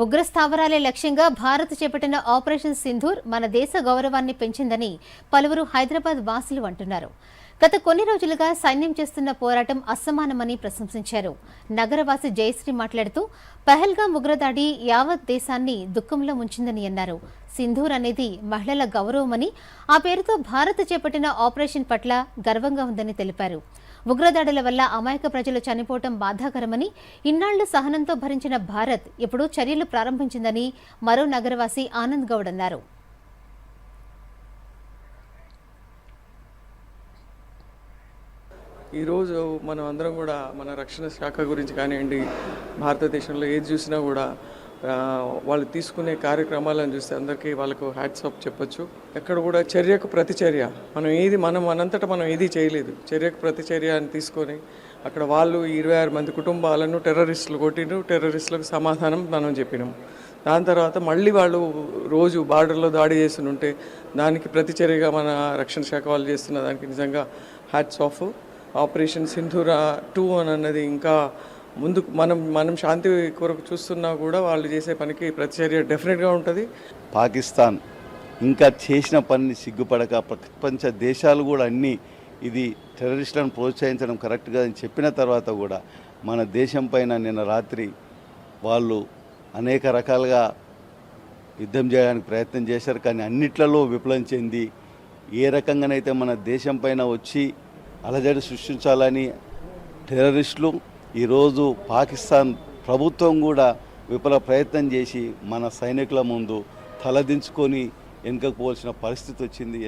ఉగ్ర స్థావరాలే లక్ష్యంగా భారత్ చేపట్టిన ఆపరేషన్ సింధూర్ మన దేశ గౌరవాన్ని పెంచిందని పలువురు హైదరాబాద్ వాసులు అంటున్నారు. గత కొన్ని రోజులుగా సైన్యం చేస్తున్న పోరాటం అసమానమని ప్రశంసించారు. నగరవాసి జయశ్రీ మాట్లాడుతూ పహల్గాం ఉగ్రదాడి యావత్ దేశాన్ని దుఃఖంలో ముంచిందని అన్నారు. సింధూర్ అనేది మహిళల గౌరవమని, ఆ పేరుతో భారత్ చేపట్టిన ఆపరేషన్ పట్ల గర్వంగా ఉందని తెలిపారు. ఉగ్రదాడుల వల్ల అమాయక ప్రజలు చనిపోవటం బాధాకరమని, ఇన్నాళ్లు సహనంతో భరించిన భారత్ ఇప్పుడు చర్యలు ప్రారంభించిందని మరో నగరవాసి ఆనంద్ గౌడ్ అన్నారు. ఈరోజు మనం అందరం కూడా మన రక్షణ శాఖ గురించి కానివ్వండి, భారతదేశంలో ఏది చూసినా కూడా వాళ్ళు తీసుకునే కార్యక్రమాలను చూస్తే అందరికీ వాళ్ళకు హ్యాట్స్ ఆఫ్ చెప్పొచ్చు. ఎక్కడ కూడా చర్యకు ప్రతిచర్య, మనంతటా మనం ఏది చేయలేదు. చర్యకు ప్రతిచర్య అని తీసుకొని అక్కడ వాళ్ళు 26 మంది కుటుంబాలను టెర్రరిస్టులు కొట్టిండ్రు. టెర్రరిస్టులకు సమాధానం మనం చెప్పినాం. దాని తర్వాత మళ్ళీ వాళ్ళు రోజు బార్డర్లో దాడి చేస్తుంటే దానికి ప్రతిచర్యగా మన రక్షణ శాఖ వాళ్ళు చేస్తున్న దానికి నిజంగా హ్యాట్స్ ఆఫ్. ఆపరేషన్ సింధూర్ 2 అని అన్నది ఇంకా ముందుకు మనం శాంతి కొరకు చూస్తున్నా కూడా వాళ్ళు చేసే పనికి ప్రతిచర్య డెఫినెట్గా ఉంటుంది. పాకిస్తాన్ ఇంకా చేసిన పనిని సిగ్గుపడక ప్రపంచ దేశాలు కూడా అన్నీ ఇది టెర్రరిస్టులను ప్రోత్సహించడం కరెక్ట్గా అని చెప్పిన తర్వాత కూడా మన దేశం పైన నిన్న రాత్రి వాళ్ళు అనేక రకాలుగా యుద్ధం చేయడానికి ప్రయత్నం చేశారు. కానీ అన్నిట్లలో విఫలం చెంది ఏ రకంగానైతే మన దేశం పైన వచ్చి అలజడి సృష్టించాలని టెర్రరిస్టులు, ఈరోజు పాకిస్తాన్ ప్రభుత్వం కూడా విఫల ప్రయత్నం చేసి మన సైనికుల ముందు తలదించుకొని వెనుకకు పోవాల్సిన పరిస్థితి వచ్చింది.